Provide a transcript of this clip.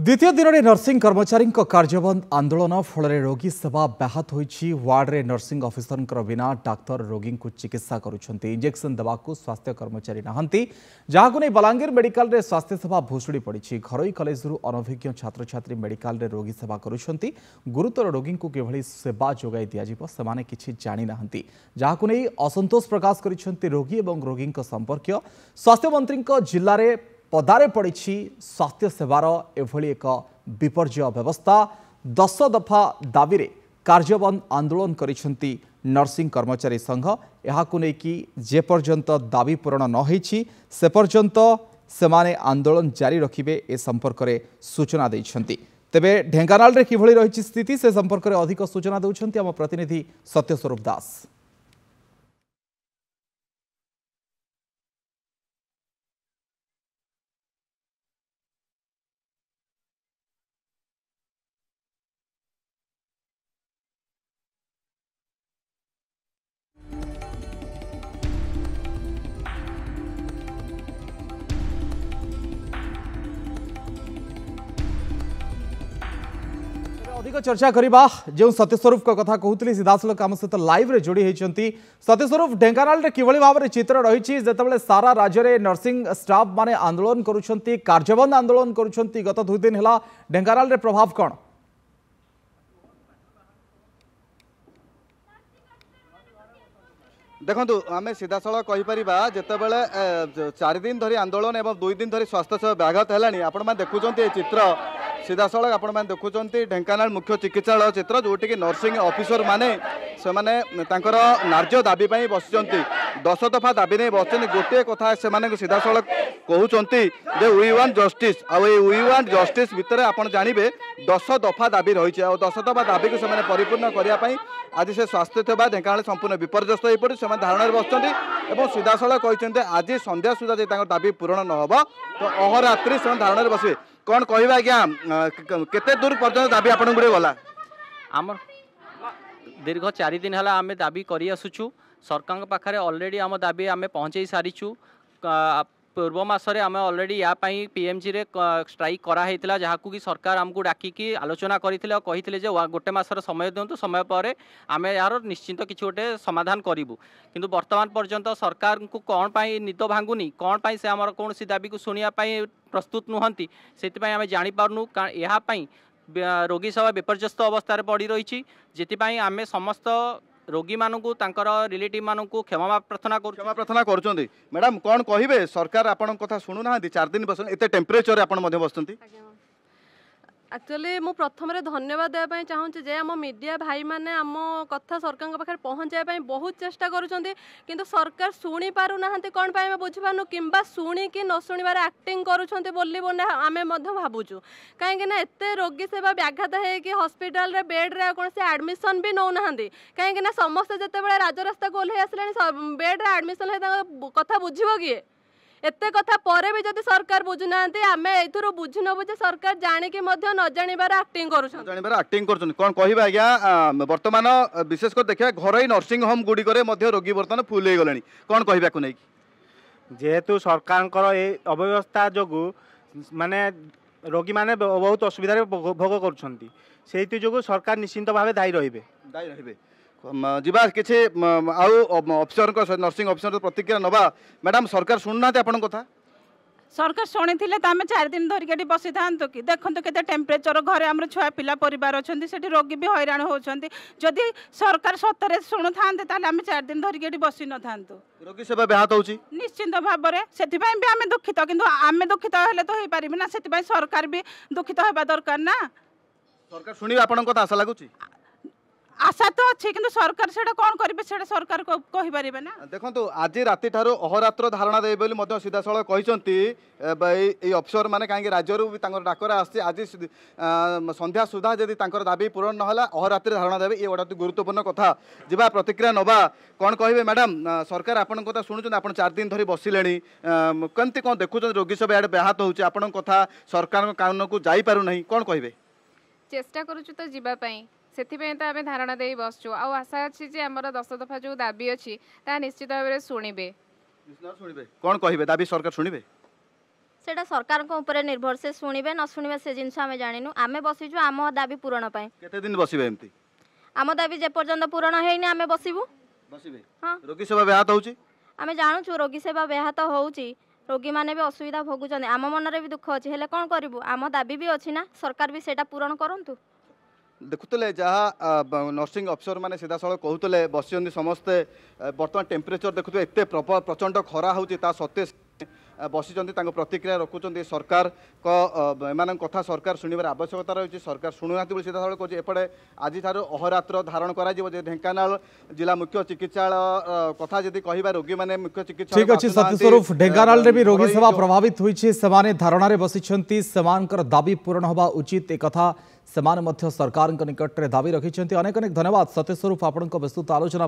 द्वितीय दिन में नर्सिंग कर्मचारी कार्यबंद आंदोलन फल रोगी सेवा व्याहत होती। वार्ड में नर्सिंग अफिसर बिना डाक्तर रोगी को चिकित्सा करुछंती। इंजेक्शन देवाकू स्वास्थ्य कर्मचारी नहांती, जहां नहीं बलांगीर मेडिकल रे स्वास्थ्य सेवा भुशुड़ी पड़ी। घरोई कॉलेज अनभिज्ञ छात्र छात्री मेडिकल रे रोगी सेवा करुछंती। गुरुतर रोगी को किभली सेवा जोगाई दियाजिबो सेमाने किछि जानि नाहंती, जहां नहीं असंतोष प्रकाश करिसेंती रोगी एवं रोगी संपर्क। स्वास्थ्य मंत्री जिले में पदारे पड़ी स्वास्थ्य सेवार एभली एक विपर्य व्यवस्था। 10 दफा दाबी रे कार्यबंद आंदोलन करिसेंती नर्सिंग कर्मचारी संघ। यहाकु नेकी जे पर्यंत दाबी पूरण न होईछि से पर्यंत सेमाने आंदोलन जारी रखिबे ए संपर्क रे सूचना दैछंती। तेबे ढेंकानाल रे किभली रहिछि स्थिति से संपर्क रे अधिक सूचना देउछंती हम प्रतिनिधि सत्यस्वरूप दास। अधिक चर्चा करवा जो सत्यस्वरूप का कथा कहते सीधासलख आम सहित लाइव रे जोड़ी होती। सत्यस्वरूप ढेंकानाल रे किभली भाव में चित्र रही जितेबाला सारा राज्य में नर्सिंग स्टाफ माने आंदोलन करुछंती, कार्यबंद आंदोलन करुछंती, गत 2 दिन है ढेंकानाल रे प्रभाव कौन? देखो आम सीधासल कहीपर जितेबाला 4 दिन धरी आंदोलन और 2 दिन धरी स्वास्थ्य सेवा व्याघात है। आपण देखुं चित्र सीधासल आपण देखुं ढेंकानाल मुख्य चिकित्सालय चित्र जोटि कि नर्सिंग ऑफिसर माने से न्याय्य दाबी बस 10 दफा दाबी नहीं बस गोटे कथा से सीधासल कहते we want justice we want justice भितर आप जानवे 10 दफा दाबी रही है। 10 दफा दाबी को परिपूर्ण करने आज से स्वास्थ्य सेवा ढेंकानाल संपूर्ण विपर्यस्त हो पड़ी से धारणा बसुँच सीधासल कहते आज संध्या सुधा जी दाबी पूरण न हो तो अहोरात्रि से धारणा बसवे। कौन कह आज्ञा केते दूर पर्यटन दाबी आपन गुड़े गला? आम दीर्घ 4 दिन है आम दाबी कर आसुचु सरकार पाखे ऑलरेडी आम दाबी आम पहुँचे सारीचु। पूर्व मसरे आम ऑलरेडी या पीएमजी रे स्ट्राइक कराई जहाँ कि सरकार आमको डाकिकी आलोचना करते कहते गोटे मसर समय दिंतु समय पर आम यार निश्चिंत किसी गोटे समाधान करूँ। किंतु वर्तमान पर्यंत सरकार को कौन पाई निद भांगुनी कौन पाई से आमर कौन सी दाबी को शुणापी प्रस्तुत नुहंती से आम जापारू यहाँ रोगी सेवा विपर्यस्त अवस्था पड़ी रही। जितिपाई आम समस्त रोगी मानू तांकर रिलेटिव मानू क्षमा प्रार्थना कर। मैडम कौन कहे सरकार आपण कथा शुणु ना 4 दिन बस एत टेम्परेचर आप बस एक्चुअली मु प्रथम धन्यवाद देवाई चाहूँगी जे आम मीडिया भाई मैंने आम कथा सरकार पाखे पहुँचाई बहुत चेष्टा करुँच किंतु सरकार शुणी पारु ना कौन पाई बुझीपारु कि शुणिकी न शुणवार एक्टिंग करुँच बोली आम भावुचु कहीं एत रोगी सेवा व्याघात हो हस्पिटाल बेड्रे कौन से आडमिशन भी नौ ना कहीं समस्ते जिते राजरास्ता को ओह्ल आसला बेड्रे आडमिशन कथा बुझे किए एते कथा पर भी जदि सरकार बुझुना आम ए बुझी नबु सरकार जानिकी न जानिबार एक्टिंग कर कौन कह आज्ञा वर्तमान विशेषकर देखा घर नर्सिंग होम गुड़िक रोगी बर्तमान फुल हो गले कौन कहवाक नहीं जेहेतु सरकार अव्यवस्था जो माने रोगी माने बहुत असुविधा भोग कर सरकार निश्चिंत भाव दायी रही जीवा किसी ऑफिसर नर्सिंग ऑफिसर प्रतिक्रिया नवा। मैडम सरकार शुणुना आपन कथा सरकार शुणी तो आम 4 दिन धरिक बसी था कि देखो के टेम्परेचर घरे आम छुआ पिला परिवार अच्छा से रोगी भी हैरान होती जदि सरकार सतरे शुणु था आम 4 दिन धरिक बसी न था रोगी सेवा व्याहत हो निश्चिंत भाव से भी आम दुखित किंतु आम दुखित हेले तो हो पारि ना से सरकार भी दुखित होगा दरकार ना। सरकार शुणी आपन कथा आशा लगुच आशा तो अच्छी किंतु सरकार से कौन करेंगे से सरकार को कहि परिबे ना। देखो आज राति ठारो अहोरात्र धारणा दे बोली मध्य सीधासल कहते अफिसर माने कहीं राज्य डाकरा आसी आज संध्या सुधा जदि दाबी पूरण ना अहोरात्र धारणा देवे ये गोटे गुरुत्वपूर्ण कथा। जीवा प्रतिक्रिया नवा कौन कहे मैडम सरकार आपन कथा शुणुन आप 4 दिन धरी बसिले कमती कौन देखुं रोगी सब इे व्याहत होची आपन कथा सरकार कान को जाई पारु नहीं कौन कहे चेष्टा करूँ तो जीवाई से तो आम धारणा दे बसचु आशा अच्छी जे आमर 10 दफा जो दाबी अच्छी निश्चित भाव में शुणे कौन कहे दाबी सरकार शुणे सेटा सरकार को ऊपर निर्भर से शुणवे न शुणवे से जिनस आम जाणु आम बसीचु आम दाबी पूरण केते दिन बसिबे एमती आम दाबी जे पर्यंत पूरण होइनी आम बसिबु बसिबे हाँ रोगी सेवा व्याहत होउची आम जाणुचु रोगी सेवा व्याहत होउची रोगी माने भी असुविधा भोगुचंदी आम मनरे भी दुख अछि हेले कोन करिवु आम दाबी भी अछि ना सरकार भी सेटा पूरण करंतु देखुले जहाँ नर्सिंग अफिसर मैंने सीधा साल कहते बस समस्ते बर्तमान टेम्परेचर देखुए एत प्रचंड खरा होती सत्वे बसी प्रतिक्रिया रखुच्च सरकार एम कथा सरकार शुणवार आवश्यकता रही सरकार शुणुना सीधा साल कहे एपटे आज अहरात्र धारण कर ढेंकानाल जिला मुख्य चिकित्सालय कथा जदि कह रोगी मैंने मुख्य चिकित्सा ठीक अच्छे सत्यस्वरूप ढेंकानाल रे भी रोगी सेवा प्रभावित होइछि सेमाने धारणारे बसिछंती सेमानकर दाबी पूर्ण होबा उचित ए कथा सेमाने मध्य सरकार निकट रे दाबी रखिछंती अनेक अनेक धन्यवाद सत्यस्वरूप आपनक विस्तृत आलोचना